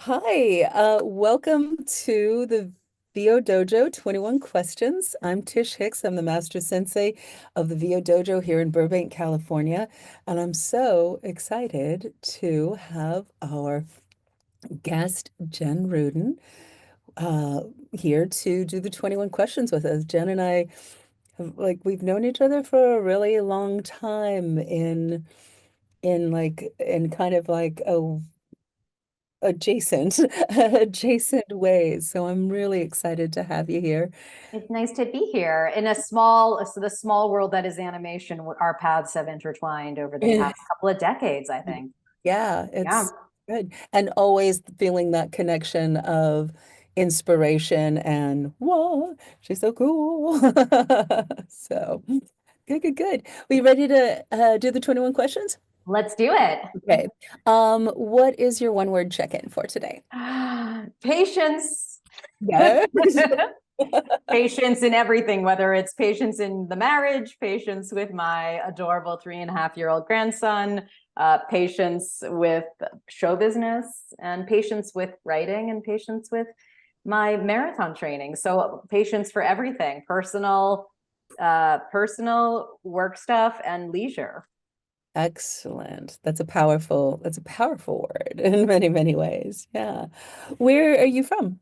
Hi, welcome to the VO Dojo 21 Questions. I'm Tish Hicks. I'm the Master Sensei of the VO Dojo here in Burbank, California. And I'm so excited to have our guest, Jen Rudin, uh, here to do the 21 questions with us. Jen and I we've known each other for a really long time in kind of like a adjacent adjacent ways. So I'm really excited to have you here. It's nice to be here in the small world that is animation. Our paths have intertwined over the past couple of decades, I think. Yeah, Yeah. it's good. And always feeling that connection of inspiration and whoa, she's so cool. So good, good, good. Are you ready to do the 21 questions? Let's do it. Okay. What is your one word check-in for today? Patience. Yeah. Patience in everything, whether it's patience in the marriage, patience with my adorable 3.5-year-old grandson, patience with show business, and patience with writing, and patience with my marathon training. So patience for everything, personal, work stuff, and leisure. Excellent. That's a powerful word in many, many ways. Yeah. Where are you from?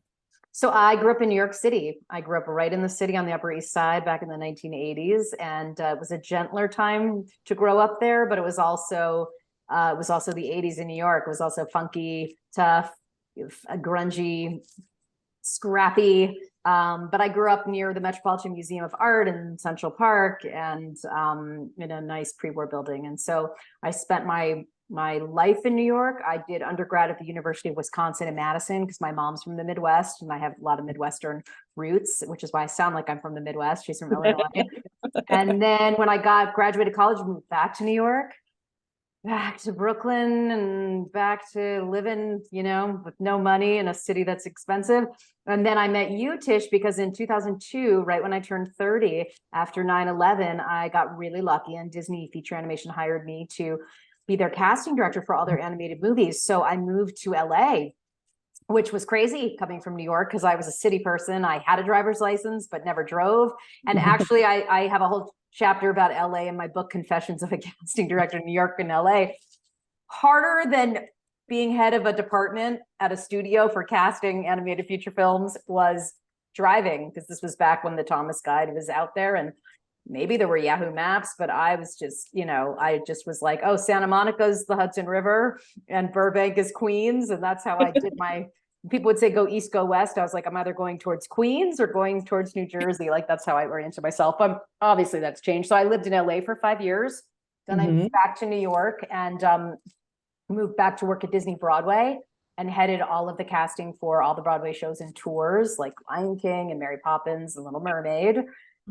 So I grew up in New York City. I grew up right in the city on the Upper East Side back in the 1980s, and it was a gentler time to grow up there. But it was also the 80s in New York. It was also funky, tough, grungy, scrappy. But I grew up near the Metropolitan Museum of Art in Central Park, and in a nice pre-war building. And so I spent my life in New York. I did undergrad at the University of Wisconsin in Madison because my mom's from the Midwest and I have a lot of Midwestern roots, which is why I sound like I'm from the Midwest. She's from Illinois. And then when I graduated college, moved back to New York, back to Brooklyn, and back to living, with no money in a city that's expensive. And then I met you, Tish, because in 2002, right when I turned 30, after 9/11, I got really lucky and Disney Feature Animation hired me to be their casting director for all their animated movies. So I moved to LA, which was crazy coming from New York because I was a city person. I had a driver's license, but never drove. And actually, I have a whole chapter about LA in my book, Confessions of a Casting Director in New York and LA. Harder than being head of a department at a studio for casting animated feature films was driving, because this was back when the Thomas Guide was out there, and maybe there were Yahoo Maps, but I was just, I just was like, oh, Santa Monica's the Hudson River and Burbank is Queens. And that's how I did people would say, go east, go west. I was like, I'm either going towards Queens or going towards New Jersey. Like, that's how I oriented myself. But obviously that's changed. So I lived in LA for 5 years. Then I moved back to New York and moved back to work at Disney Broadway and headed all of the casting for all the Broadway shows and tours like Lion King and Mary Poppins and Little Mermaid.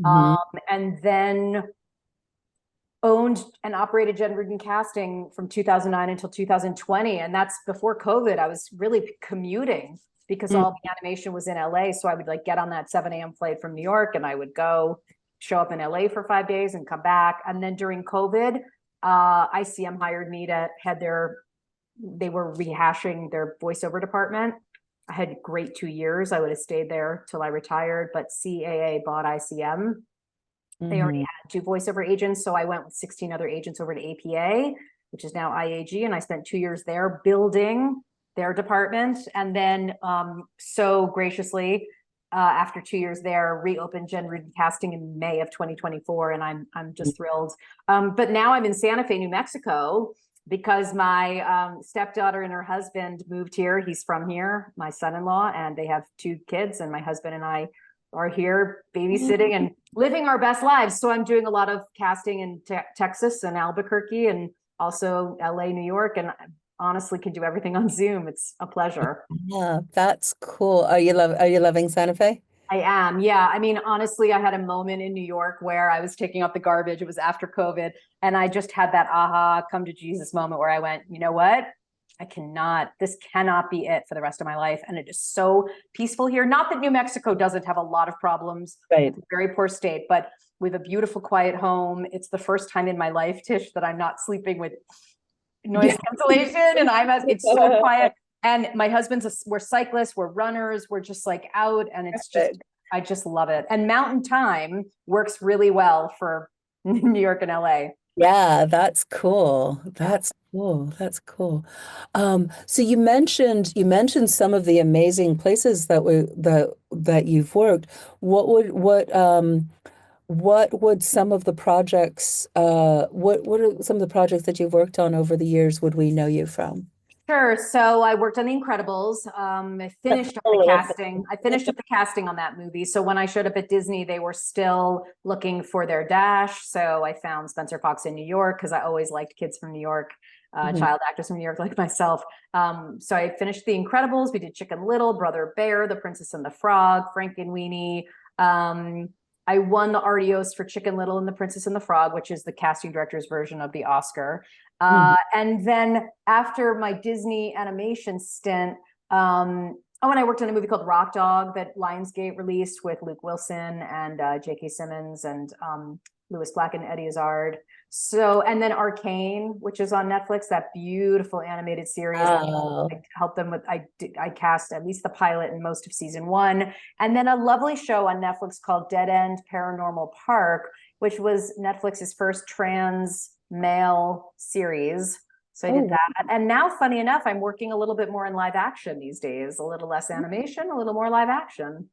And then owned and operated Jen Rudin Casting from 2009 until 2020. And that's before COVID. I was really commuting because all the animation was in LA. So I would get on that 7 a.m. flight from New York and I would go show up in LA for 5 days and come back. And then during COVID, ICM hired me to head they were rehashing their voiceover department. I had a great 2 years. I would have stayed there till I retired, but CAA bought ICM. They already had 2 voiceover agents. So I went with 16 other agents over to APA, which is now IAG. And I spent 2 years there building their department. And then so graciously, after 2 years there, reopened Jen Rudin Casting in May of 2024. And I'm just thrilled. But now I'm in Santa Fe, New Mexico, because my stepdaughter and her husband moved here. He's from here, my son-in-law, and they have 2 kids. And my husband and I are here babysitting and living our best lives. So I'm doing a lot of casting in Texas and Albuquerque and also LA, New York. And I honestly can do everything on Zoom. It's a pleasure. Yeah, that's cool. Are you loving Santa Fe? I am. Yeah. I mean, honestly, I had a moment in New York where I was taking out the garbage. It was after COVID. And I just had that aha, come to Jesus moment where I went, you know what? This cannot be it for the rest of my life. And it is so peaceful here. Not that New Mexico doesn't have a lot of problems. Right. It's a very poor state, but we have a beautiful, quiet home. It's the first time in my life, Tish, that I'm not sleeping with noise cancellation. And it's so quiet. And my we're cyclists, we're runners, we're just like out, and it's just, I just love it. And mountain time works really well for New York and LA. Yeah, that's cool. That's cool. That's cool. So you mentioned some of the amazing places that you've worked. What would some of the projects what are some of the projects that you've worked on over the years would we know you from? Sure. So I worked on The Incredibles. I finished up the casting. I finished up the casting on that movie. So when I showed up at Disney, they were still looking for their dash. So I found Spencer Fox in New York because I always liked kids from New York, child actors from New York like myself. So I finished The Incredibles. We did Chicken Little, Brother Bear, The Princess and the Frog, Frankenweenie. I won the Artios for Chicken Little and The Princess and the Frog, which is the casting director's version of the Oscar. And then after my Disney animation stint, and I worked on a movie called Rock Dog that Lionsgate released with Luke Wilson and J.K. Simmons and Lewis Black and Eddie Izzard. So, and then Arcane, which is on Netflix, that beautiful animated series. Wow. I helped them with, I cast at least the pilot and most of season 1. And then a lovely show on Netflix called Dead End Paranormal Park, which was Netflix's first trans male series. So I did that. And now, funny enough, I'm working a little bit more in live action these days, a little less animation, a little more live action.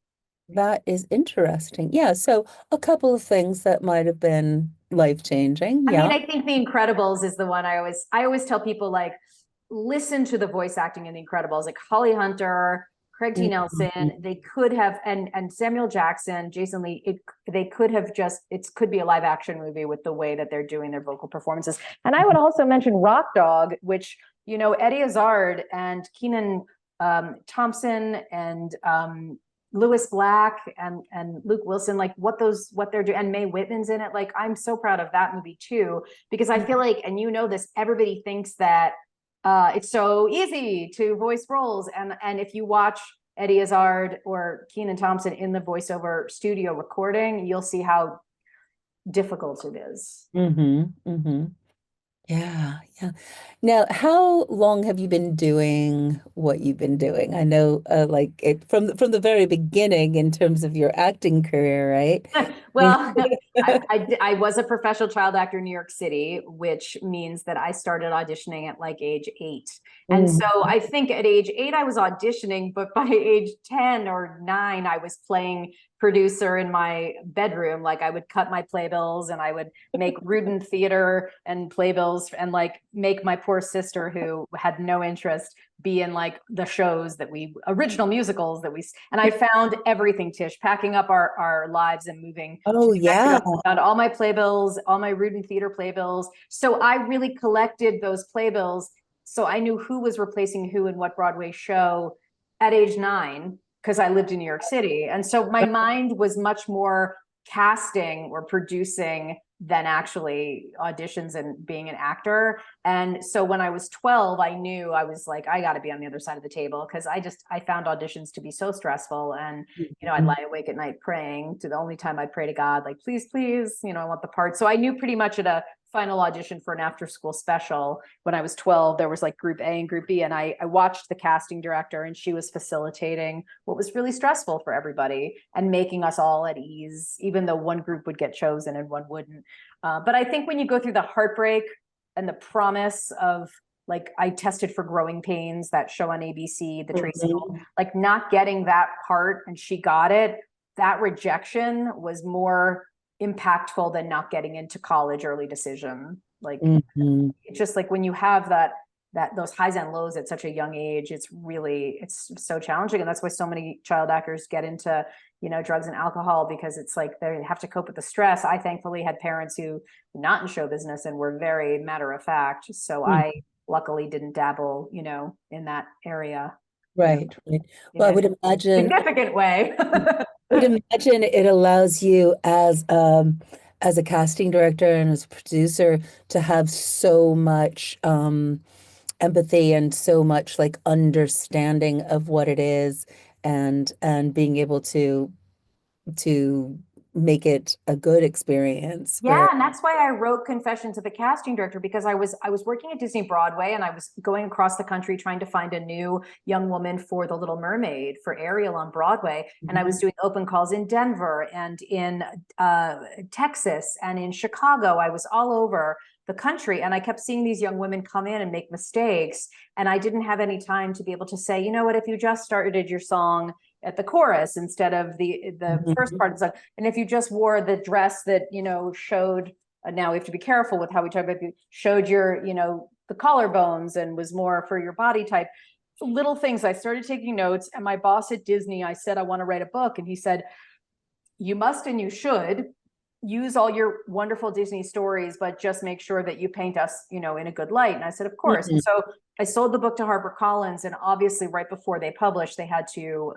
That is interesting. Yeah, so a couple of things that might have been life-changing. I mean, Yeah. I think The Incredibles is the one I always tell people, like, listen to the voice acting in The Incredibles, like Holly Hunter, Craig T. Nelson. They could have, and Samuel Jackson, Jason Lee, they could have just, it could be a live action movie with the way that they're doing their vocal performances. And I would also mention Rock Dog, which, Eddie Izzard and Kenan Thompson and Lewis Black and Luke Wilson, like what they're doing, and Mae Whitman's in it. Like, I'm so proud of that movie too, because I feel like, and this, everybody thinks that it's so easy to voice roles. And if you watch Eddie Izzard or Kenan Thompson in the voiceover studio recording, you'll see how difficult it is. Yeah, yeah. Now, how long have you been doing what you've been doing? I know, like it from the very beginning in terms of your acting career, right? Well, I was a professional child actor in New York City, which means that I started auditioning at like age 8. And so I think at age 8, I was auditioning, but by age 10 or 9, I was playing producer in my bedroom. Like, I would cut my playbills and I would make Rudin theater and playbills and like make my poor sister, who had no interest, be in like the shows that original musicals that and I found everything, Tish, packing up our lives and moving to Oh, New yeah. Mexico. I found all my playbills, all my Rudin theater playbills. So I really collected those playbills. So I knew who was replacing who in what Broadway show at age 9, because I lived in New York City. And so my mind was much more casting or producing than actually auditions and being an actor. And so when I was 12, I knew, I was like, I got to be on the other side of the table, because I found auditions to be so stressful. And, I'd lie awake at night praying, to the only time I'd pray to God, like, please, please, I want the part. So I knew pretty much at a final audition for an after school special when I was 12, there was like group A and group B. And I watched the casting director, and she was facilitating what was really stressful for everybody and making us all at ease, even though one group would get chosen and one wouldn't. But I think when you go through the heartbreak and the promise of, like, I tested for growing pains, that show on ABC, the Tracy, like not getting that part and she got it, that rejection was more impactful than not getting into college early decision. Like, it's just like when you have those highs and lows at such a young age, it's so challenging. And that's why so many child actors get into, drugs and alcohol, because it's like they have to cope with the stress. I thankfully had parents who were not in show business and were very matter of fact. So I luckily didn't dabble, in that area. Right. Well, I would imagine significant way. it allows you as a casting director and as a producer to have so much empathy and so much like understanding of what it is, and being able to make it a good experience. Yeah, and that's why I wrote Confessions of a Casting Director, because I was working at Disney Broadway, and I was going across the country trying to find a new young woman for The Little Mermaid, for Ariel on Broadway. And I was doing open calls in Denver and in Texas and in Chicago. I was all over the country, and I kept seeing these young women come in and make mistakes, and I didn't have any time to be able to say, you know what, if you just started your song at the chorus instead of the first part of the song, and if you just wore the dress that, you know, showed, now we have to be careful with how we talk about, showed your, you know, the collarbones and was more for your body type. Little things. I started taking notes, and my boss at Disney, I said, I want to write a book. And he said, you must and you should use all your wonderful Disney stories, but just make sure that you paint us, you know, in a good light. And I said, of course. And so I sold the book to HarperCollins, and obviously right before they published, they had to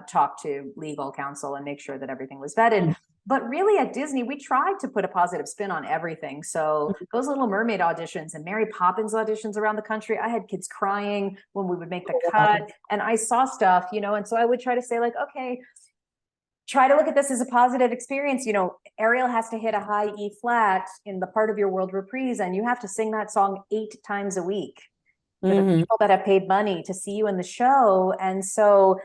talk to legal counsel and make sure that everything was vetted. But really at Disney, we tried to put a positive spin on everything. So those Little Mermaid auditions and Mary Poppins auditions around the country, I had kids crying when we would make the cut, and I saw stuff, you know, and so I would try to say, like, okay, try to look at this as a positive experience. You know, Ariel has to hit a high E flat in the part of your world reprise, and you have to sing that song 8 times a week for the people that have paid money to see you in the show. And so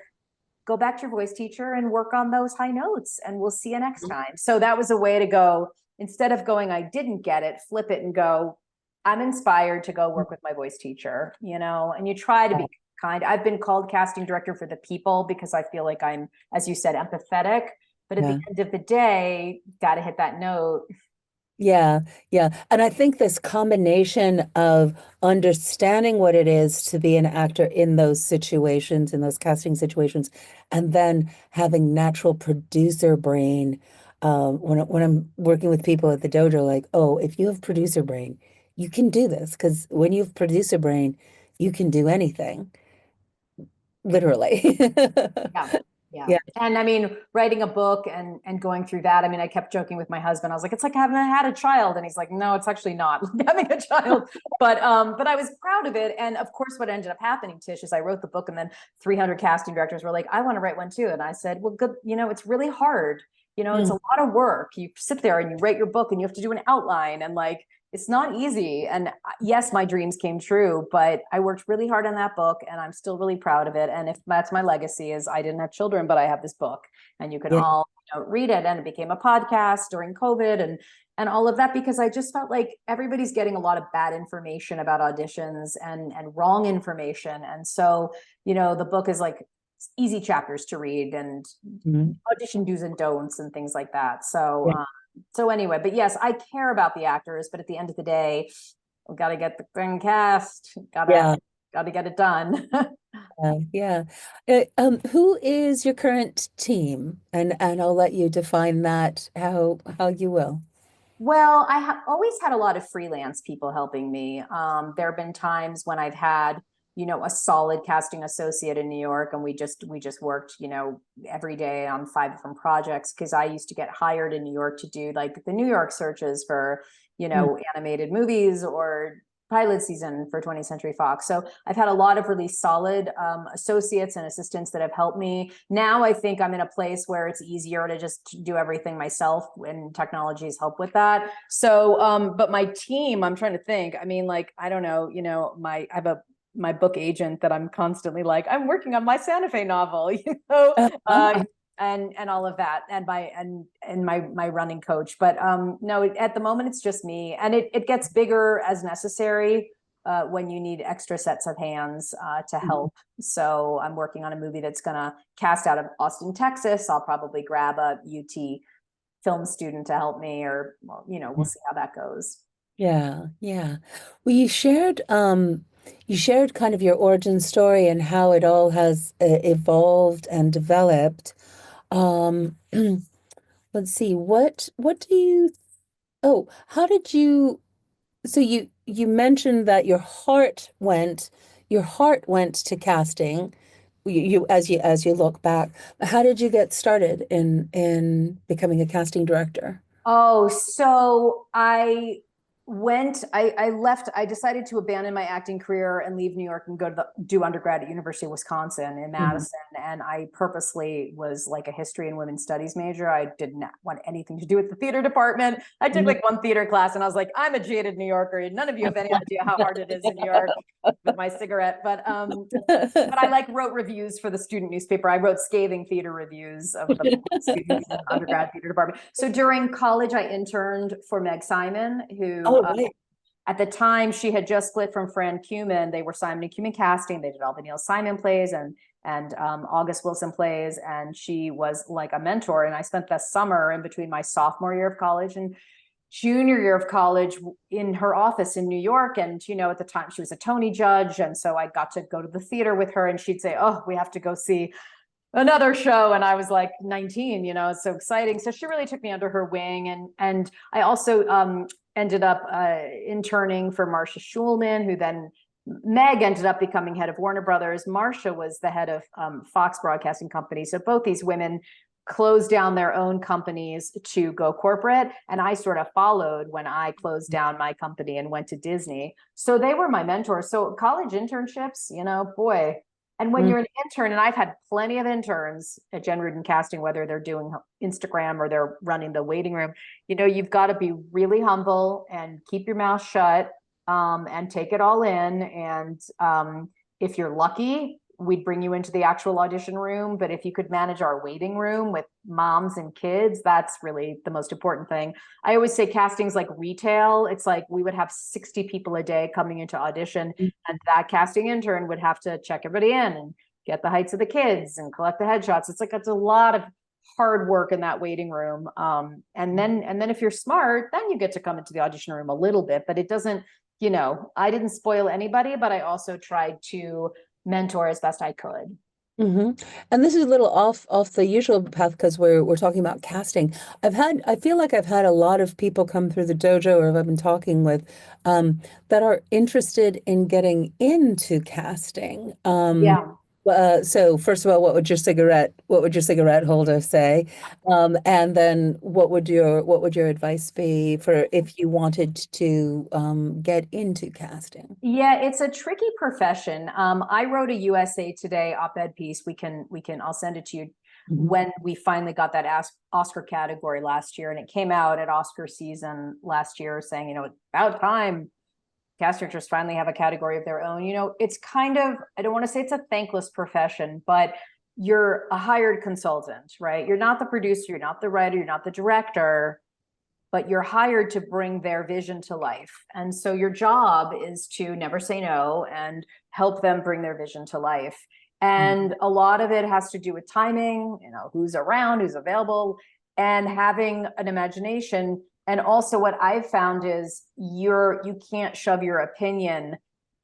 go back to your voice teacher and work on those high notes, and we'll see you next time. So that was a way to go, instead of going, I didn't get it, flip it and go, I'm inspired to go work with my voice teacher, you know, and you try to be kind. I've been called casting director for the people because I feel like I'm, as you said, empathetic, but at the end of the day, got to hit that note. Yeah, yeah. And I think this combination of understanding what it is to be an actor in those situations, in those casting situations, and then having natural producer brain. When I'm working with people at the dojo, like, oh, if you have producer brain, you can do this. Because when you have producer brain, you can do anything, literally. Yeah. Yeah. Yeah. And I mean, writing a book and going through that, I mean, I kept joking with my husband. I was like, it's like having had a child. And he's like, no, it's actually not like having a child. But I was proud of it. And of course, what ended up happening, Tish, is I wrote the book, and then 300 casting directors were like, I want to write one too. And I said, well, good, you know, it's really hard. You know, it's a lot of work. You sit there and you write your book, and you have to do an outline, and like, it's not easy. And yes, my dreams came true, but I worked really hard on that book, and I'm still really proud of it. And if that's my legacy, is I didn't have children, but I have this book, and you can all, you know, read it. And it became a podcast during COVID and all of that, because I just felt like everybody's getting a lot of bad information about auditions and wrong information. And so, you know, the book is like easy chapters to read, and audition do's and don'ts and things like that. So, so anyway, but yes, I care about the actors, but at the end of the day, we got to get the thing cast, got to get it done. Yeah. Who is your current team? And I'll let you define that how you will. Well, I have always had a lot of freelance people helping me. There have been times when I've had, you know, a solid casting associate in New York, and we just worked, you know, every day on 5 different projects, because I used to get hired in New York to do like the New York searches for, you know, animated movies or pilot season for 20th Century Fox. So I've had a lot of really solid associates and assistants that have helped me. Now I think I'm in a place where it's easier to just do everything myself, and technologies help with that. So, but my team, I'm trying to think. I mean, like, I don't know, you know, I have my book agent that I'm constantly like, I'm working on my Santa Fe novel, you know, and all of that, and my running coach. But no, at the moment it's just me, and it gets bigger as necessary when you need extra sets of hands to help. So I'm working on a movie that's gonna cast out of Austin, Texas. I'll probably grab a UT film student to help me, or, well, you know, we'll see how that goes. Yeah, yeah. Well, you shared kind of your origin story and how it all has evolved and developed. Um, let's see, what do you, oh, how did you, so you mentioned that your heart went to casting. As you look back, how did you get started in becoming a casting director? Oh, so I I decided to abandon my acting career and leave New York and go to do undergrad at University of Wisconsin in Madison. And I purposely was like a history and women's studies major. I did not want anything to do with the theater department. I took like one theater class and I was like, I'm a jaded New Yorker. None of you have any idea how hard it is in New York with my cigarette. But I like wrote reviews for the student newspaper. I wrote scathing theater reviews of the students in the undergrad theater department. So during college, I interned for Meg Simon, who at the time she had just split from Fran Cumin. They were Simon and Cumin casting. They did all the Neil Simon plays and August Wilson plays, and she was like a mentor. And I spent the summer in between my sophomore year of college and junior year of college in her office in New York. And, you know, at the time she was a Tony judge. And so I got to go to the theater with her and she'd say, oh, we have to go see another show. And I was like 19, you know, it's so exciting. So she really took me under her wing. And I also ended up interning for Marcia Schulman, who then Meg ended up becoming head of Warner Brothers. Marcia was the head of Fox Broadcasting Company. So both these women closed down their own companies to go corporate. And I sort of followed when I closed down my company and went to Disney. So they were my mentors. So college internships, you know, boy. And when you're an intern, and I've had plenty of interns at Jen Rudin Casting, whether they're doing Instagram or they're running the waiting room, you know, you've got to be really humble and keep your mouth shut and take it all in. And if you're lucky, we'd bring you into the actual audition room. But if you could manage our waiting room with moms and kids, that's really the most important thing. I always say casting's like retail. It's like we would have 60 people a day coming into audition, and that casting intern would have to check everybody in and get the heights of the kids and collect the headshots. It's like, it's a lot of hard work in that waiting room. And then if you're smart, then you get to come into the audition room a little bit, but it doesn't, you know, I didn't spoil anybody, but I also tried to mentor as best I could. And this is a little off the usual path because we're talking about casting. I feel like I've had a lot of people come through the dojo, or I've been talking with, that are interested in getting into casting. So first of all, what would your cigarette holder say? And then what would your advice be for if you wanted to get into casting? Yeah, it's a tricky profession. I wrote a USA Today op-ed piece. I'll send it to you when we finally got that Oscar category last year, and it came out at Oscar season last year saying, you know, it's about time casting directors finally have a category of their own. You know, it's kind of, I don't want to say it's a thankless profession, but you're a hired consultant, right? You're not the producer, you're not the writer, you're not the director, but you're hired to bring their vision to life. And so your job is to never say no and help them bring their vision to life. And a lot of it has to do with timing, you know, who's around, who's available, and having an imagination. And also what I've found is you can't shove your opinion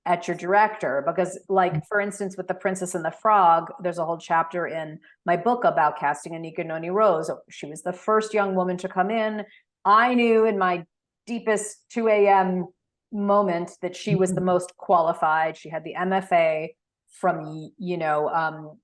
at your director, because like, for instance, with The Princess and the Frog, there's a whole chapter in my book about casting Anika Noni Rose. She was the first young woman to come in. I knew in my deepest 2 a.m. moment that she was the most qualified. She had the MFA from, you know,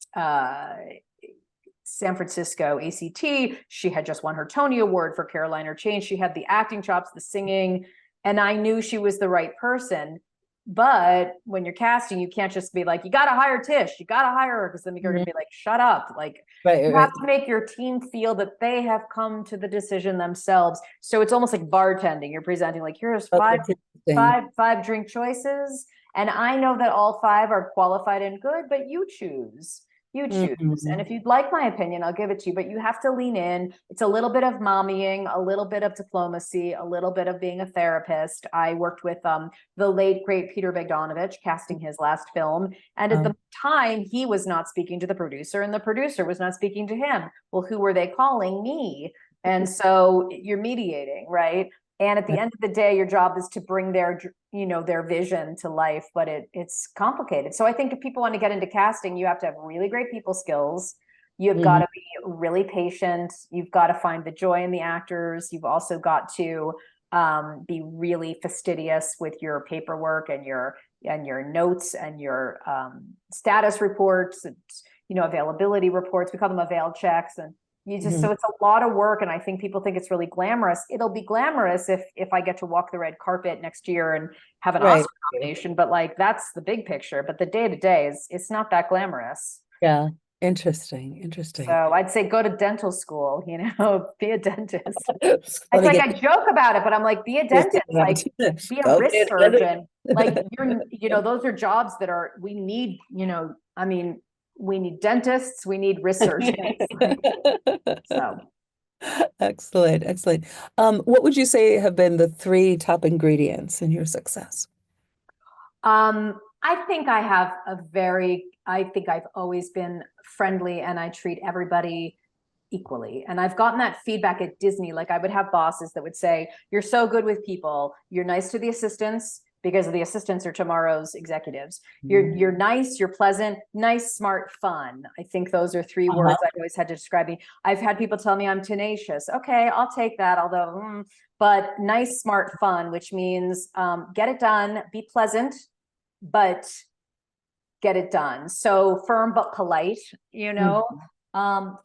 San Francisco ACT. She had just won her Tony Award for Carolina Change. She had the acting chops, the singing, and I knew she was the right person. But when you're casting, you can't just be like, you got to hire Tish, you got to hire her, because then you're going to be like, shut up. Like, you have to make your team feel that they have come to the decision themselves. So it's almost like bartending. You're presenting like, here's five drink choices, and I know that all 5 are qualified and good, but you choose. You choose. And if you'd like my opinion, I'll give it to you, but you have to lean in. It's a little bit of mommying, a little bit of diplomacy, a little bit of being a therapist. I worked with the late, great 𝗶𝗄 Bogdanovich, casting his last film. And at the time, he was not speaking to the producer, and the producer was not speaking to him. Well, who were they calling? Me. And so you're mediating, right? And at the end of the day, your job is to bring their, you know, their vision to life, but it's complicated. So I think if people want to get into casting, you have to have really great people skills. You've got to be really patient. You've got to find the joy in the actors. You've also got to be really fastidious with your paperwork and your notes and your status reports, and, you know, availability reports. We call them avail checks. And You just, so it's a lot of work. And I think people think it's really glamorous. It'll be glamorous if I get to walk the red carpet next year and have an Oscar nomination, but like, that's the big picture. But the day to day it's not that glamorous. Yeah. Interesting. So I'd say go to dental school, you know, be a dentist. It's It's like I joke about it, but I'm like, be a dentist, like be a wrist surgeon. Like you know, those are jobs that we need, you know, I mean, we need dentists, we need wrist surgeons. So Excellent. What would you say have been the 3 top ingredients in your success? I think I've always been friendly and I treat everybody equally. And I've gotten that feedback at Disney. Like I would have bosses that would say, you're so good with people. You're nice to the assistants because the assistants are tomorrow's executives. You're nice, you're pleasant, nice, smart, fun. I think those are 3 words I've always had to describe me. I've had people tell me I'm tenacious. Okay, I'll take that, although, but nice, smart, fun, which means get it done, be pleasant, but get it done. So firm but polite, you know.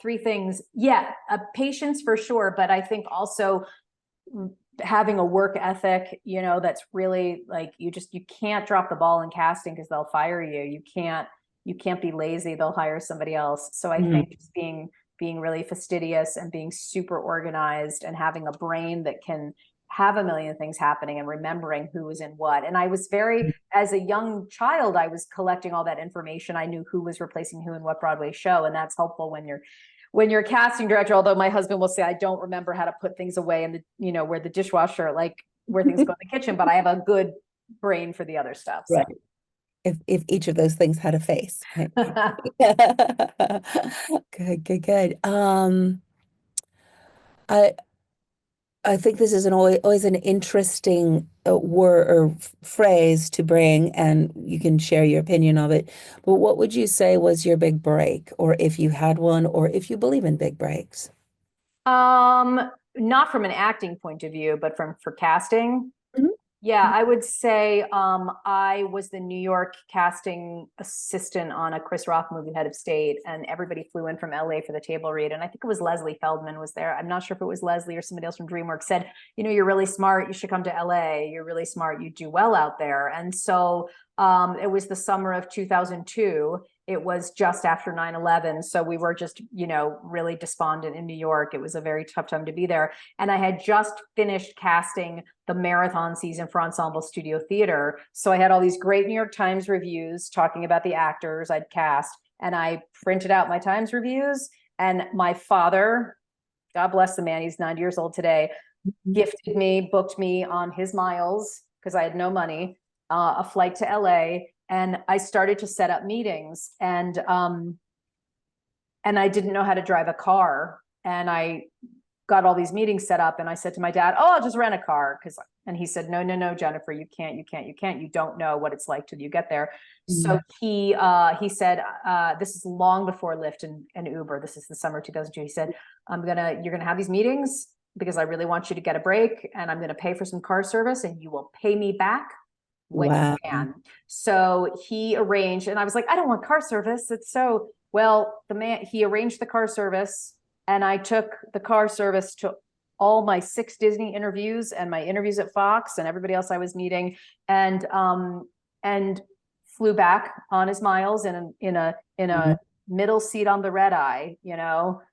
3 things. Yeah, patience for sure, but I think also having a work ethic, you know, that's really like you can't drop the ball in casting because they'll fire you. You can't be lazy, they'll hire somebody else. So I think just being really fastidious and being super organized and having a brain that can have a million things happening and remembering who was in what. And I was as a young child, I was collecting all that information. I knew who was replacing who in what Broadway show. And that's helpful when you're a casting director, although my husband will say, I don't remember how to put things away in the, you know, where the dishwasher, like where things go in the kitchen, but I have a good brain for the other stuff. So. Right. If each of those things had a face. Right? Good. I think this is always an interesting word or phrase to bring, and you can share your opinion of it. But what would you say was your big break, or if you had one, or if you believe in big breaks? Not from an acting point of view, but for casting. Yeah, I would say I was the New York casting assistant on a Chris Rock movie, Head of State, and everybody flew in from LA for the table read. And I think it was Leslie Feldman was there. I'm not sure if it was Leslie or somebody else from DreamWorks said, you know, you're really smart. You should come to LA. You're really smart. You do well out there. And so it was the summer of 2002. It was just after 9/11. So we were just, you know, really despondent in New York. It was a very tough time to be there. And I had just finished casting the marathon season for Ensemble Studio Theater. So I had all these great New York Times reviews talking about the actors I'd cast. And I printed out my Times reviews. And my father, God bless the man, he's 90 years old today, booked me on his miles, because I had no money, a flight to LA. And I started to set up meetings, and I didn't know how to drive a car. And I got all these meetings set up, and I said to my dad, "Oh, I'll just rent a car." And he said, "No, Jennifer, you can't. You don't know what it's like till you get there." So he said, this is long before Lyft and Uber. This is the summer 2002. He said, you're gonna have these meetings because I really want you to get a break, and I'm gonna pay for some car service, and you will pay me back when you can. So he arranged, and I was like, I don't want car service. It's so, well, he arranged the car service, and I took the car service to all my 6 Disney interviews and my interviews at Fox and everybody else I was meeting, and flew back on his miles in a middle seat on the red eye, you know,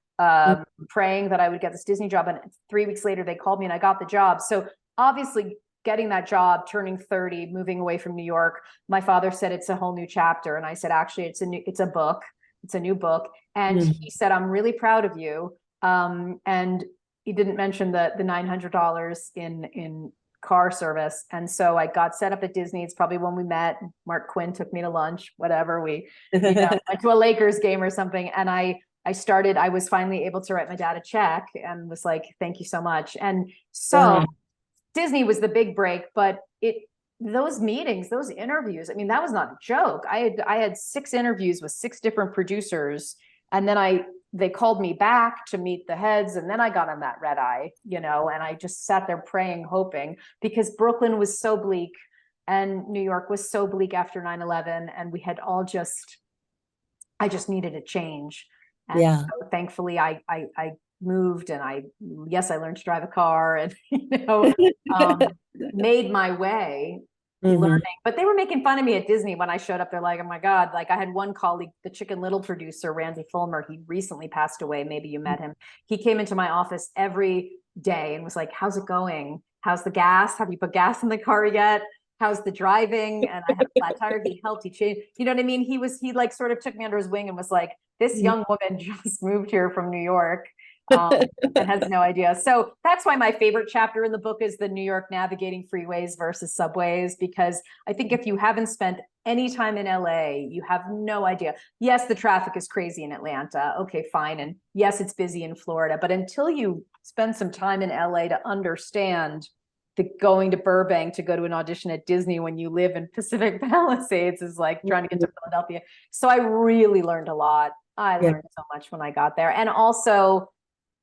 praying that I would get this Disney job. And 3 weeks later, they called me and I got the job. So obviously, getting that job, turning 30, moving away from New York, my father said it's a whole new chapter. And I said, actually, it's a book. It's a new book. And he said, I'm really proud of you. And he didn't mention the $900 in car service. And so I got set up at Disney. It's probably when we met. Mark Quinn took me to lunch, whatever. We went to a Lakers game or something. And I was finally able to write my dad a check and was like, thank you so much. And so Disney was the big break, but those meetings, those interviews, I mean, that was not a joke. I had 6 interviews with 6 different producers, and then they called me back to meet the heads, and then I got on that red eye, you know, and I just sat there praying, hoping, because Brooklyn was so bleak and New York was so bleak after 9/11, and we had I just needed a change. And Yeah. so thankfully I moved, and I learned to drive a car, and made my way learning. But they were making fun of me at Disney when I showed up. They're like, oh my God. Like, I had one colleague, the Chicken Little producer, Randy Fulmer, he recently passed away. Maybe you met him. He came into my office every day and was like, how's it going? How's the gas? Have you put gas in the car yet? How's the driving? And I had a flat tire. He helped, he changed, you know what I mean? He like sort of took me under his wing and was like, this young woman just moved here from New York. And has no idea. So that's why my favorite chapter in the book is the New York navigating freeways versus subways, because I think if you haven't spent any time in LA, you have no idea. Yes, the traffic is crazy in Atlanta. Okay, fine. And yes, it's busy in Florida. But until you spend some time in LA to understand that going to Burbank to go to an audition at Disney when you live in Pacific Palisades is like trying to get to Philadelphia. So I really learned a lot. I learned so much when I got there. And also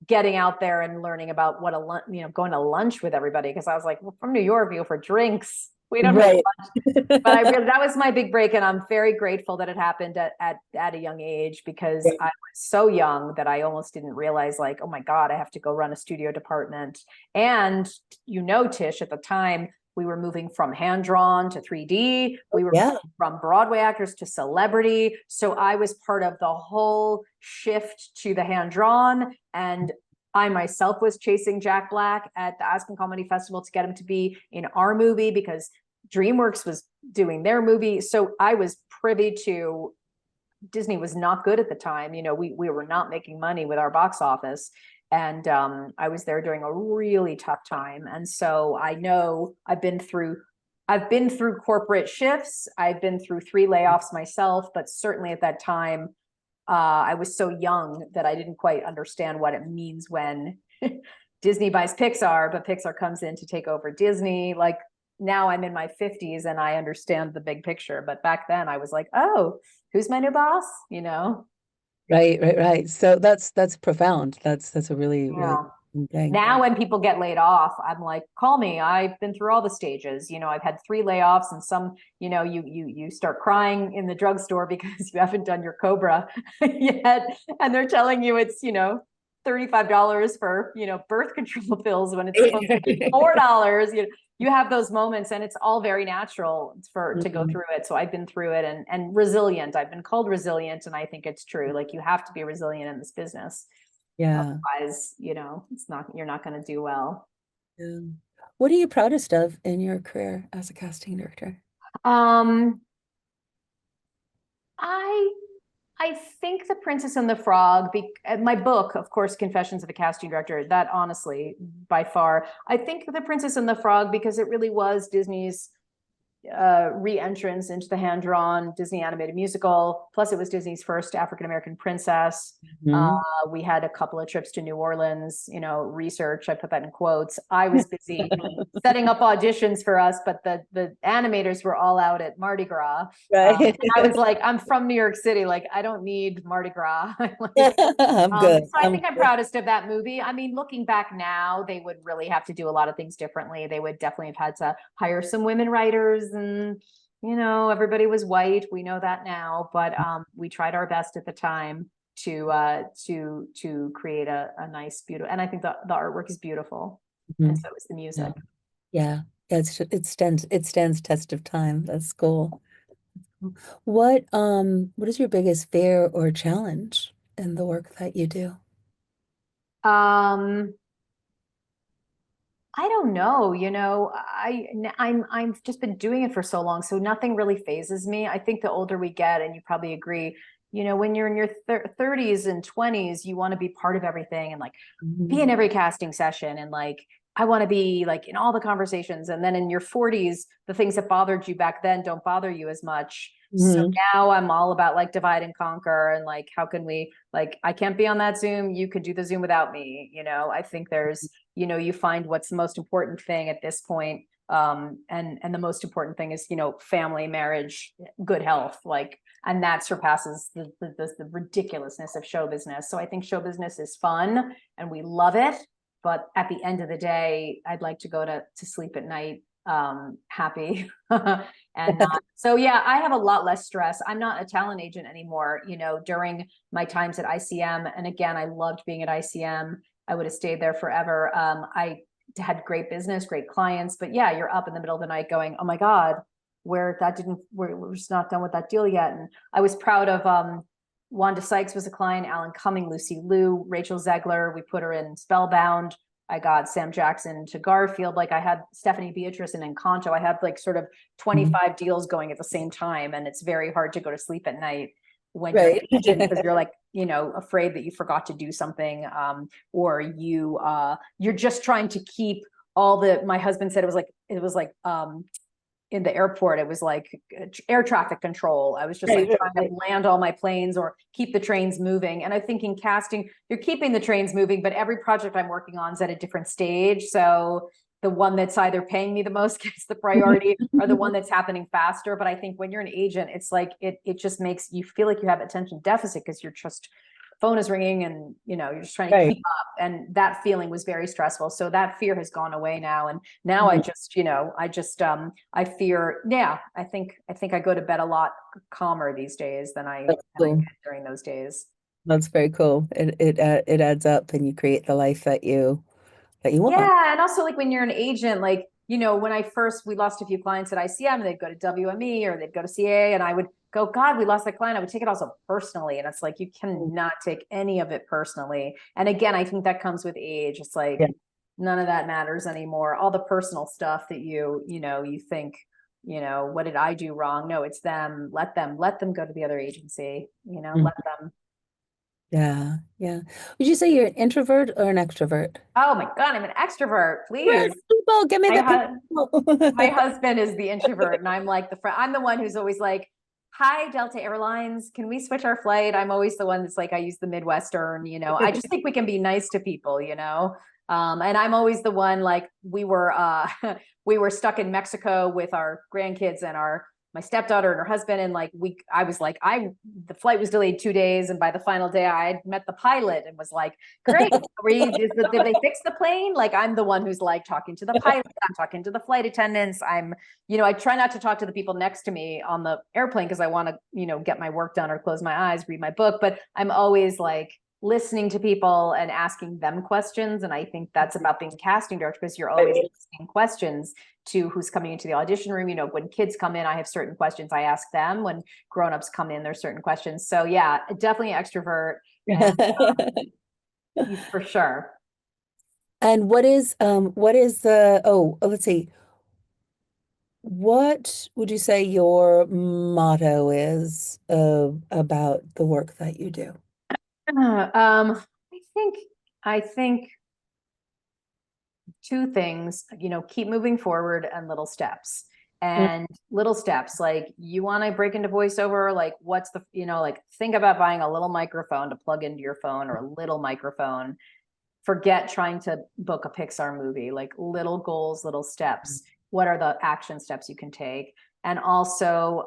getting out there and learning about what going to lunch with everybody. Because I was like, well, from New York, we go for drinks. We don't have lunch. But that was my big break. And I'm very grateful that it happened at a young age, because I was so young that I almost didn't realize, like, oh my God, I have to go run a studio department. And Tish, at the time, we were moving from hand-drawn to 3D. We were moving from Broadway actors to celebrity. So I was part of the whole shift to the hand-drawn. And I myself was chasing Jack Black at the Aspen Comedy Festival to get him to be in our movie, because DreamWorks was doing their movie. So I was privy to, Disney was not good at the time. We were not making money with our box office. And I was there during a really tough time. And so I know I've been through corporate shifts. I've been through 3 layoffs myself, but certainly at that time, I was so young that I didn't quite understand what it means when Disney buys Pixar, but Pixar comes in to take over Disney. Like, now I'm in my 50s and I understand the big picture. But back then I was like, oh, who's my new boss? Right. So that's profound. That's a really thing. Now when people get laid off, I'm like, call me. I've been through all the stages. I've had 3 layoffs, and some, you start crying in the drugstore because you haven't done your Cobra yet, and they're telling you it's $35 for birth control pills when it's supposed to be $4. You have those moments, and it's all very natural to go through it. So I've been through it, and resilient. I've been called resilient, and I think it's true. Like, you have to be resilient in this business. Otherwise, you're not going to do well. What are you proudest of in your career as a casting director? I think The Princess and the Frog, my book, of course, Confessions of a Casting Director, that honestly, by far, I think The Princess and the Frog, because it really was Disney's re-entrance into the hand-drawn Disney animated musical. Plus, it was Disney's first African-American princess. We had a couple of trips to New Orleans, research, I put that in quotes. I was busy setting up auditions for us, but the animators were all out at Mardi Gras. And I was like, I'm from New York City. Like, I don't need Mardi Gras. I'm good. So I think I'm proudest of that movie. I mean, looking back now, they would really have to do a lot of things differently. They would definitely have had to hire some women writers, and everybody was white. We know that now, but we tried our best at the time to create a nice, beautiful, and I think the artwork is beautiful, and so is the music. It stands test of time. That's cool. What is your biggest fear or challenge in the work that you do? I don't know, I've just been doing it for so long, so nothing really phases me. I think the older we get, and you probably agree, when you're in your 30s and 20s, you want to be part of everything, and like be in every casting session, and like I want to be like in all the conversations. And then in your 40s, the things that bothered you back then don't bother you as much. So now I'm all about like divide and conquer, and like, how can we, like, I can't be on that Zoom, you could do the Zoom without me. I think there's, you find what's the most important thing at this point. And the most important thing is, family, marriage, good health, like, and that surpasses the ridiculousness of show business. So I think show business is fun and we love it. But at the end of the day, I'd like to go to sleep at night happy, and not. So yeah, I have a lot less stress. I'm not a talent agent anymore. You know, during my times at ICM, and again, I loved being at ICM. I would have stayed there forever. I had great business, great clients, but yeah, you're up in the middle of the night going, oh my God, we're just not done with that deal yet. And I was proud of Wanda Sykes was a client, Alan Cumming, Lucy Liu, Rachel Zegler. We put her in Spellbound. I got Sam Jackson to Garfield. Like I had Stephanie Beatrice and Encanto. I had like sort of 25 deals going at the same time. And it's very hard to go to sleep at night when you're an agent because you're like, you know, afraid that you forgot to do something, or you're just trying to keep all the, my husband said it was like in the airport, it was like air traffic control. I was just trying to land all my planes or keep the trains moving. And I think in casting, you're keeping the trains moving, but every project I'm working on is at a different stage. So the one that's either paying me the most gets the priority or the one that's happening faster. But I think when you're an agent, it's like, it just makes you feel like you have attention deficit because you're just, phone is ringing and, you know, you're just trying to keep up. And that feeling was very stressful. So that fear has gone away now. And now I just, you know, I fear, yeah, I think I go to bed a lot calmer these days than I did during those days. That's very cool. It adds up and you create the life that you want. Yeah. And also like when you're an agent, like, you know, when we lost a few clients at ICM, and they'd go to WME or they'd go to CA, and I would go, God, we lost that client. I would take it also personally. And it's like, you cannot take any of it personally. And again, I think that comes with age. It's like, none of that matters anymore. All the personal stuff that you think, you know, what did I do wrong? No, it's them. Let them go to the other agency, you know, let them. Yeah. Yeah. Would you say you're an introvert or an extrovert? Oh my God, I'm an extrovert. Please. People, give me the people. My husband is the introvert, and I'm like I'm the one who's always like, hi, Delta Airlines, can we switch our flight? I'm always the one that's like, I use the Midwestern, you know, I just think we can be nice to people, you know? And I'm always the one, like we were stuck in Mexico with our grandkids and my stepdaughter and her husband. And like, the flight was delayed 2 days. And by the final day I had met the pilot and was like, great, did they fix the plane? Like, I'm the one who's like talking to the pilot, I'm talking to the flight attendants. You know, I try not to talk to the people next to me on the airplane because I want to, you know, get my work done or close my eyes, read my book, but I'm always like listening to people and asking them questions. And I think that's about being a casting director, because you're always asking questions to who's coming into the audition room. You know, when kids come in, I have certain questions I ask them. When grownups come in, there's certain questions. So yeah, definitely extrovert, and, for sure. And let's see, what would you say your motto is about the work that you do? I think two things, you know, keep moving forward and little steps. And little steps, like you want to break into voiceover, like what's the, you know, like think about buying a little microphone to plug into your phone, or a little microphone. Forget trying to book a Pixar movie, like little goals, little steps. What are the action steps you can take? And also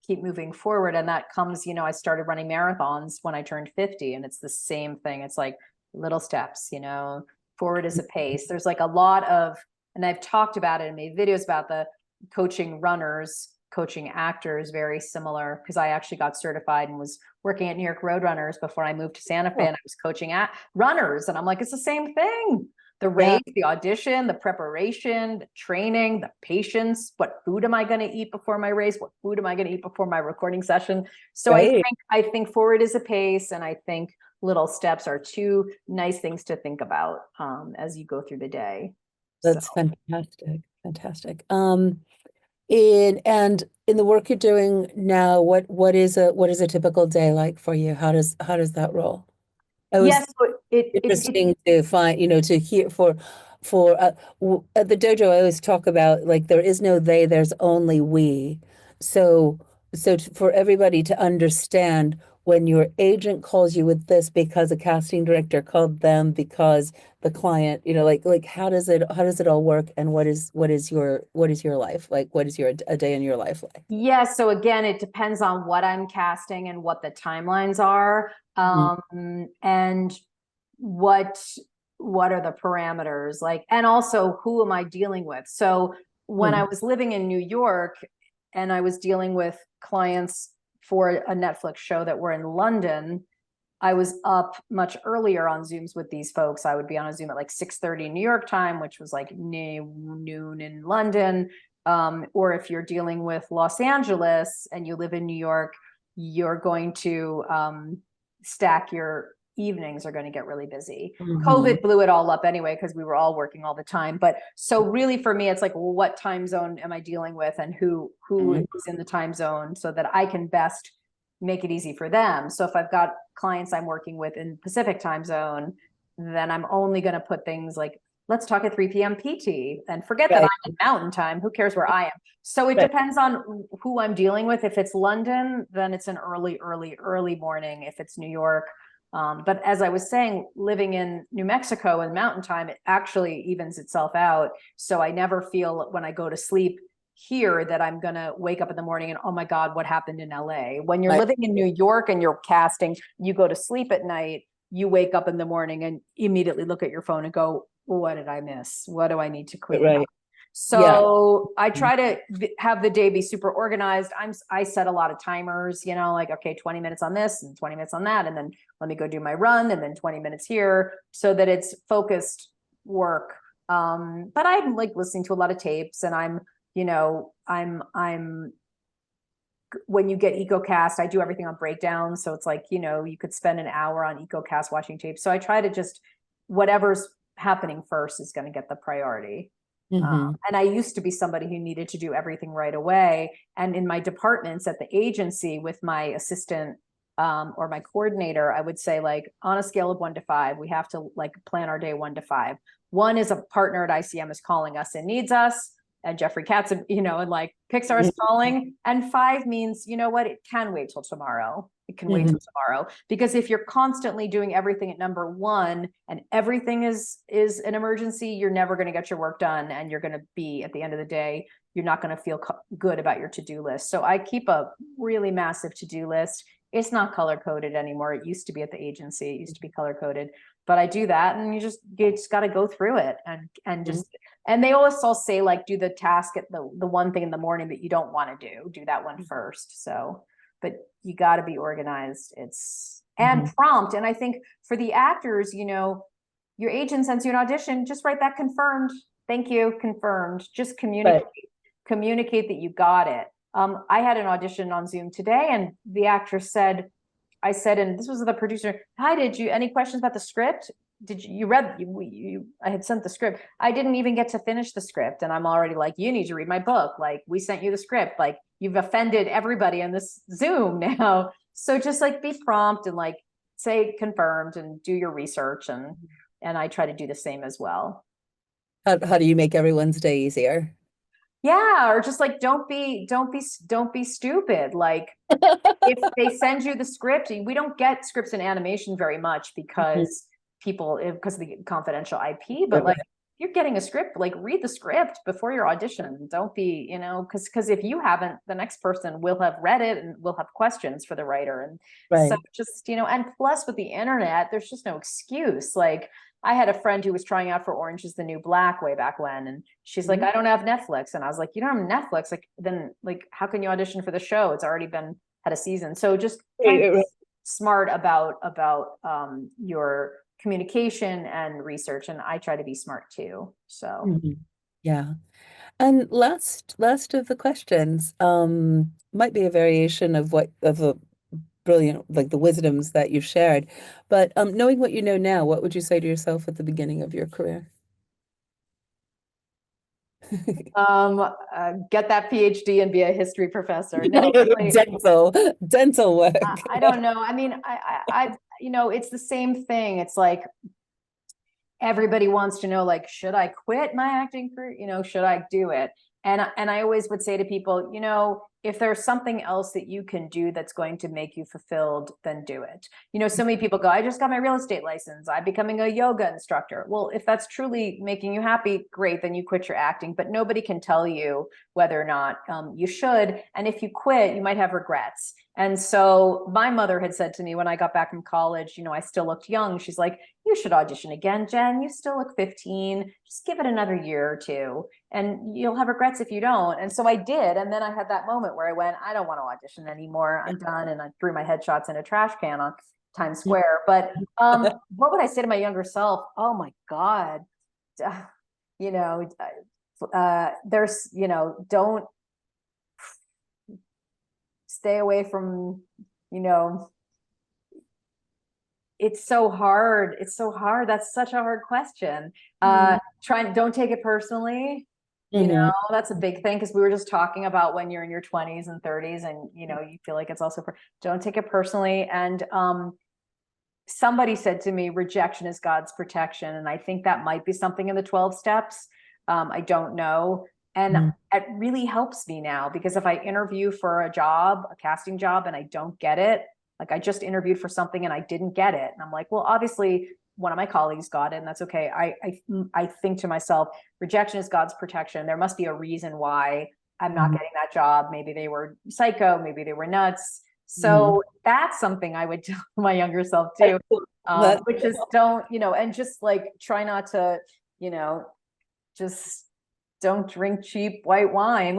keep moving forward. And that comes, you know, I started running marathons when I turned 50, and it's the same thing. It's like little steps, you know, forward is a pace. There's like a lot of, and I've talked about it and made videos about the coaching runners, coaching actors, very similar, because I actually got certified and was working at New York Roadrunners before I moved to Santa Fe, and I was coaching at runners. And I'm like, it's the same thing. The race, the audition, the preparation, the training, the patience. What food am I going to eat before my race? What food am I going to eat before my recording session? So I think forward is a pace, and I think little steps are two nice things to think about as you go through the day. That's fantastic. Fantastic. In the work you're doing now, what is a typical day like for you? How does that roll? Yes, interesting to find, you know, to hear at the dojo. I always talk about, like, there is no they, there's only we. So for everybody to understand, when your agent calls you with this because a casting director called them because the client, you know, like how does it all work, and what is your life like? What is a day in your life like? Yeah, so again, it depends on what I'm casting and what the timelines are, and what are the parameters, like, and also who am I dealing with? So when I was living in New York and I was dealing with clients for a Netflix show that were in London, I was up much earlier on Zooms with these folks. I would be on a Zoom at like 6:30 New York time, which was like noon in London. Or if you're dealing with Los Angeles and you live in New York, you're going to stack your evenings are going to get really busy. COVID blew it all up anyway, because we were all working all the time. But so really for me, it's like, well, what time zone am I dealing with, and who is in the time zone, so that I can best make it easy for them. So if I've got clients I'm working with in Pacific time zone, then I'm only going to put things like, let's talk at 3 p.m. PT, and forget that I'm in mountain time. Who cares where I am? So it depends on who I'm dealing with. If it's London, then it's an early morning. If it's New York, but as I was saying, living in New Mexico and mountain time, it actually evens itself out. So I never feel when I go to sleep here that I'm going to wake up in the morning and, oh my God, what happened in LA? When you're living in New York and you're casting, you go to sleep at night, you wake up in the morning and immediately look at your phone and go, what did I miss? What do I need to clean up? So I try to have the day be super organized. I set a lot of timers, you know, like, okay, 20 minutes on this and 20 minutes on that. And then let me go do my run, and then 20 minutes here, so that it's focused work. But I'm like listening to a lot of tapes, and I'm when you get echocast, I do everything on breakdown. So it's like, you know, you could spend an hour on echocast watching tapes. So I try to just, whatever's happening first is going to get the priority. And I used to be somebody who needed to do everything right away. And in my departments at the agency with my assistant or my coordinator, I would say, like, on a scale of 1 to 5, we have to like plan our day 1 to 5. 1 is a partner at ICM is calling us and needs us, and Jeffrey Katz, you know, and like Pixar is calling. And 5 means, you know what, it can wait till tomorrow. It can wait till tomorrow. Because if you're constantly doing everything at number 1 and everything is an emergency, you're never going to get your work done. And you're going to be, at the end of the day, you're not going to feel good about your to-do list. So I keep a really massive to-do list. It's not color-coded anymore. It used to be at the agency. It used to be color-coded. But I do that, and you just got to go through it and just, and they always all say, like, do the task at the one thing in the morning that you don't want to do that one first. So, but you got to be organized. It's and prompt. And I think for the actors, you know, your agent sends you an audition, just write that confirmed. Thank you, confirmed. Just communicate that you got it. I had an audition on Zoom today, and the actress said, I said, and this was the producer, hi, any questions about the script? I had sent the script. I didn't even get to finish the script. And I'm already like, you need to read my book. Like, we sent you the script. Like, you've offended everybody in this Zoom now. So just like be prompt and like say confirmed and do your research. And I try to do the same as well. How do you make everyone's day easier? Yeah, or just like don't be stupid. Like, if they send you the script, we don't get scripts in animation very much because because of the confidential IP. But like, you're getting a script, like read the script before your audition. Don't be, you know, because if you haven't, the next person will have read it and will have questions for the writer. And so just, you know, and plus with the internet, there's just no excuse. Like, I had a friend who was trying out for Orange is the New Black way back when, and she's like, I don't have Netflix. And I was like, you don't have Netflix? Like, then like, how can you audition for the show? It's already had a season. So just smart about your communication and research. And I try to be smart too. So yeah. And last of the questions might be a variation of the brilliant, like the wisdoms that you've shared. But knowing what you know now, what would you say to yourself at the beginning of your career? Get that PhD and be a history professor. No, dental work. I don't know. I mean, I you know, it's the same thing. It's like, everybody wants to know, like, should I quit my acting career? You know, should I do it? And I always would say to people, you know, if there's something else that you can do that's going to make you fulfilled, then do it. You know, so many people go, I just got my real estate license, I'm becoming a yoga instructor. Well, if that's truly making you happy, great, then you quit your acting. But nobody can tell you whether or not you should. And if you quit, you might have regrets. And so my mother had said to me when I got back from college, I still looked young. She's like, you should audition again, Jen. You still look 15. Just give it another year or two and you'll have regrets if you don't. And so I did. And then I had that moment where I went, I don't want to audition anymore. I'm done. And I threw my headshots in a trash can on Times Square. But what would I say to my younger self? Oh my God. There's, don't stay away from, it's so hard. It's so hard. That's such a hard question. Don't take it personally. That's a big thing because we were just talking about when you're in your 20s and 30s and, you feel like it's also, don't take it personally. And somebody said to me, rejection is God's protection. And I think that might be something in the 12 steps. I don't know. And it really helps me now because if I interview for a job, a casting job, and I don't get it, like I just interviewed for something and I didn't get it. And I'm like, well, obviously one of my colleagues got it and that's okay. I think to myself, rejection is God's protection. There must be a reason why I'm not getting that job. Maybe they were psycho, maybe they were nuts. So that's something I would tell my younger self too, which is don't, and just like try not to, just don't drink cheap white wine.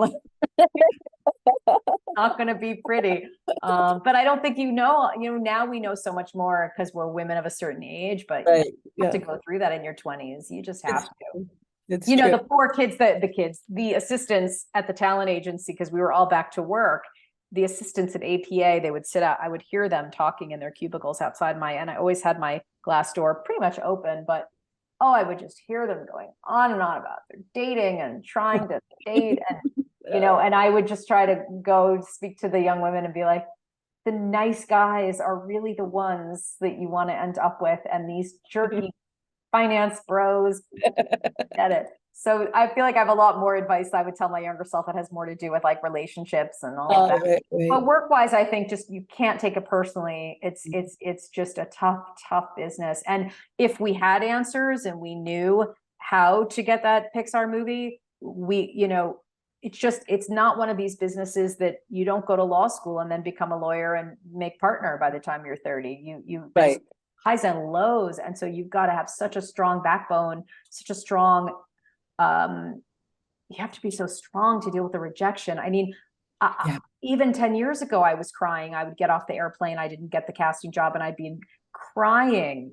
Not going to be pretty. But I don't think, now we know so much more because we're women of a certain age, but you have to go through that in your 20s. You just have to. It's the poor kids, the assistants at the talent agency, because we were all back to work, the assistants at APA, they would sit out, I would hear them talking in their cubicles outside and I always had my glass door pretty much open, but I would just hear them going on and on about their dating and trying to date and, and I would just try to go speak to the young women and be like, the nice guys are really the ones that you want to end up with. And these jerky finance bros get it. So I feel like I have a lot more advice I would tell my younger self that has more to do with like relationships and all of that. Right. But work-wise, I think just you can't take it personally. It's just a tough business. And if we had answers and we knew how to get that Pixar movie, it's not one of these businesses that you don't go to law school and then become a lawyer and make partner by the time you're 30. You right. Highs and lows. And so you've got to have such a strong backbone, such a strong you have to be so strong to deal with the rejection. I mean, even 10 years ago, I was crying. I would get off the airplane. I didn't get the casting job and I'd be crying,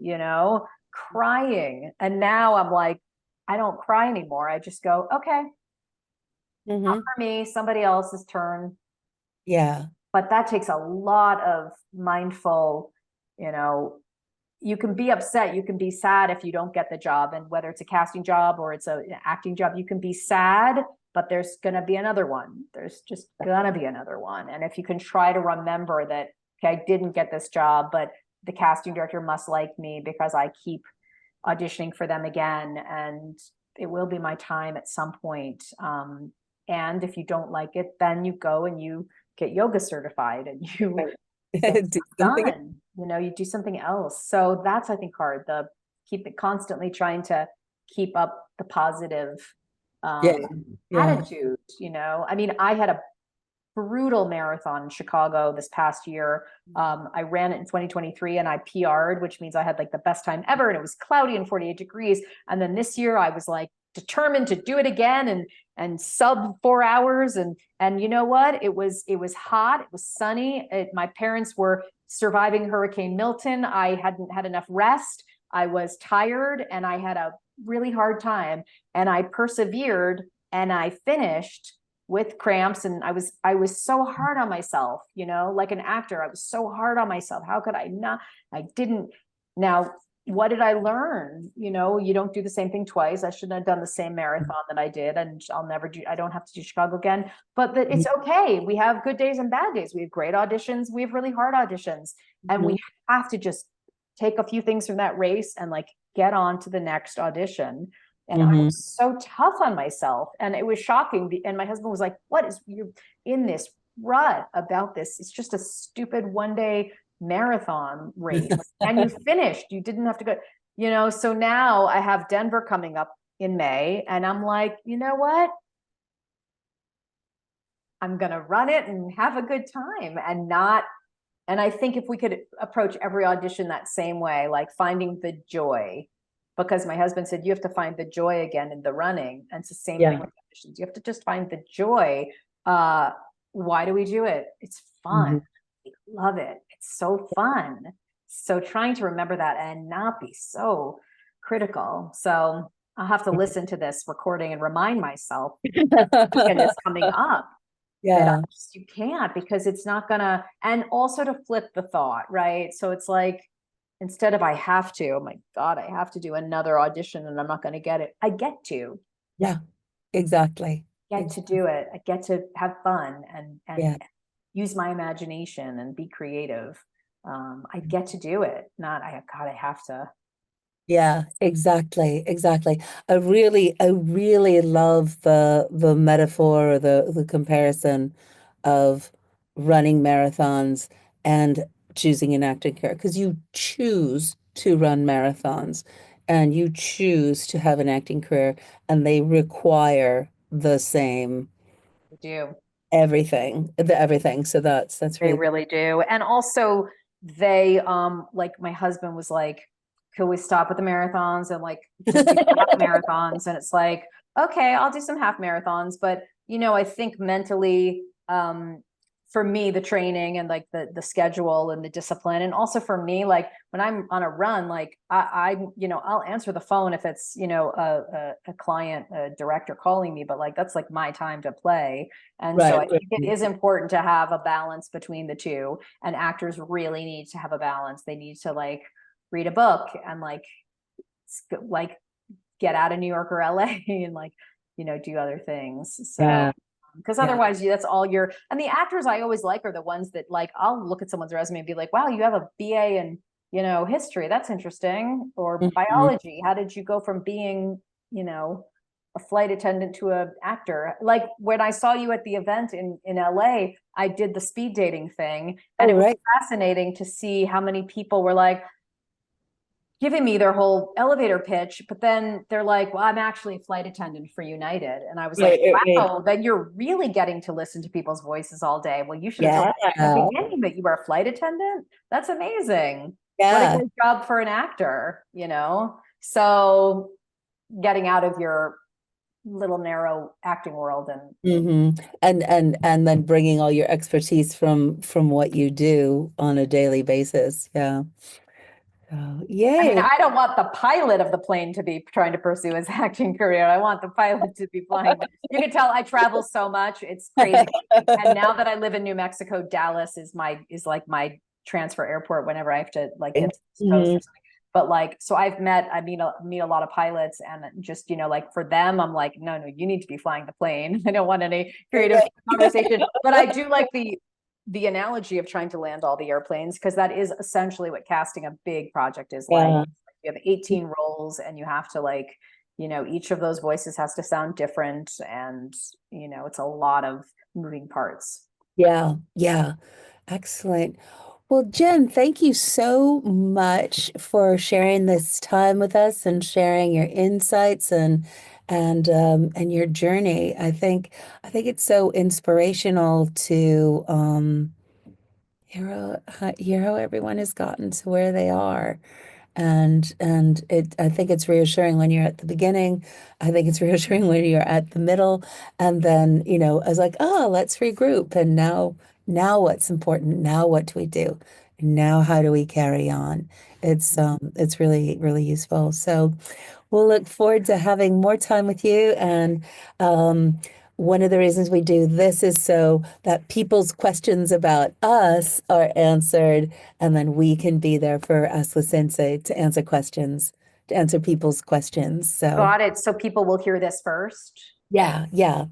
crying. And now I'm like, I don't cry anymore. I just go, okay, not for me, somebody else's turn. Yeah. But that takes a lot of mindful, you can be upset, you can be sad if you don't get the job. And whether it's a casting job or it's an acting job, you can be sad, but there's going to be another one. There's just going to be another one. And if you can try to remember that, okay, I didn't get this job, but the casting director must like me because I keep auditioning for them again. And it will be my time at some point. And if you don't like it, then you go and you get yoga certified and you do something. You do something else. So that's, I think, hard. Keep it constantly trying to keep up the positive attitude. I mean, I had a brutal marathon in Chicago this past year. I ran it in 2023 and I PR'd, which means I had like the best time ever. And it was cloudy and 48 degrees. And then this year I was like determined to do it again and sub 4 hours. And you know what? It was hot. It was sunny. My parents were surviving Hurricane Milton. I hadn't had enough rest. I was tired and I had a really hard time and I persevered and I finished with cramps. And I was so hard on myself, like an actor. I was so hard on myself. How could I not? I didn't. Now, what did I learn? You don't do the same thing twice. I shouldn't have done the same marathon that I did, and I don't have to do Chicago again, but it's okay. We have good days and bad days. We have great auditions. We have really hard auditions, and we have to just take a few things from that race and like get on to the next audition. And I was so tough on myself, and it was shocking. And my husband was like, what is you in this rut about this? It's just a stupid one-day marathon race and you finished. You didn't have to go, so now I have Denver coming up in May and I'm like, you know what? I'm going to run it and have a good time and not. And I think if we could approach every audition that same way, like finding the joy, because my husband said, you have to find the joy again in the running. And it's the same thing with auditions. You have to just find the joy. Why do we do it? It's fun. We love it. It's so fun. So trying to remember that and not be so critical. So I'll have to listen to this recording and remind myself weekend is coming up. Yeah. You can't, because it's not gonna, and also to flip the thought, right? So it's like, instead of I have to, oh my God, I have to do another audition and I'm not gonna get it. I get to. Yeah, exactly. Get to do it. I get to have fun and use my imagination and be creative. I get to do it. Not God, I have to. Yeah, exactly, exactly. I really love the metaphor or the comparison of running marathons and choosing an acting career, because you choose to run marathons and you choose to have an acting career, and they require the same Do. everything. So that's They really really do. And also they, like my husband was like, could we stop with the marathons and like just do half marathons? And it's like, okay, I'll do some half marathons. But, I think mentally, for me, the training and like the schedule and the discipline, and also for me, like when I'm on a run, like I'll answer the phone if it's, a client, a director calling me, but like, that's like my time to play. And so I think it is important to have a balance between the two, and actors really need to have a balance. They need to like read a book and like get out of New York or LA and like, do other things. So because otherwise that's all and the actors I always like are the ones that like, I'll look at someone's resume and be like, wow, you have a BA in, history. That's interesting. Or biology. How did you go from being, a flight attendant to an actor? Like when I saw you at the event in LA, I did the speed dating thing. And it was fascinating to see how many people were like, giving me their whole elevator pitch, but then they're like, well, I'm actually a flight attendant for United. And I was like, wow, then you're really getting to listen to people's voices all day. Well, you should have told me at the beginning that you were a flight attendant. That's amazing. What a good job for an actor, So getting out of your little narrow acting world and then bringing all your expertise from what you do on a daily basis. Yeah. Yay. I mean, I don't want the pilot of the plane to be trying to pursue his acting career. I want the pilot to be flying. You can tell I travel so much. It's crazy. And now that I live in New Mexico, Dallas is like my transfer airport whenever I have to like get to the coast or something. But like, so I meet a lot of pilots, and just, like for them, I'm like, no, you need to be flying the plane. I don't want any creative conversation, but I do like the analogy of trying to land all the airplanes, because that is essentially what casting a big project is like. You have 18 roles and you have to like, each of those voices has to sound different, and, it's a lot of moving parts. Yeah. Excellent. Well, Jen, thank you so much for sharing this time with us and sharing your insights and your journey. I think it's so inspirational to hear how everyone has gotten to where they are. And I think it's reassuring when you're at the beginning. I think it's reassuring when you're at the middle. And then, I was like, oh, let's regroup. And now what's important? Now what do we do? Now how do we carry on? It's really, really useful. So we'll look forward to having more time with you. And one of the reasons we do this is so that people's questions about us are answered, and then we can be there for 𝗨𝗪 to answer questions, to answer people's questions. So got it. So people will hear this first. Yeah.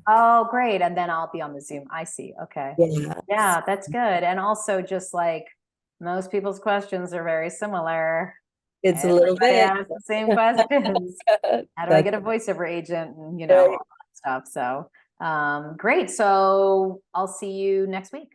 Oh, great. And then I'll be on the Zoom. I see. Okay. Yeah, that's good. And also just like most people's questions are very similar. It's a little bit ask the same questions. How do I get a voiceover agent and all that stuff. So great. So I'll see you next week.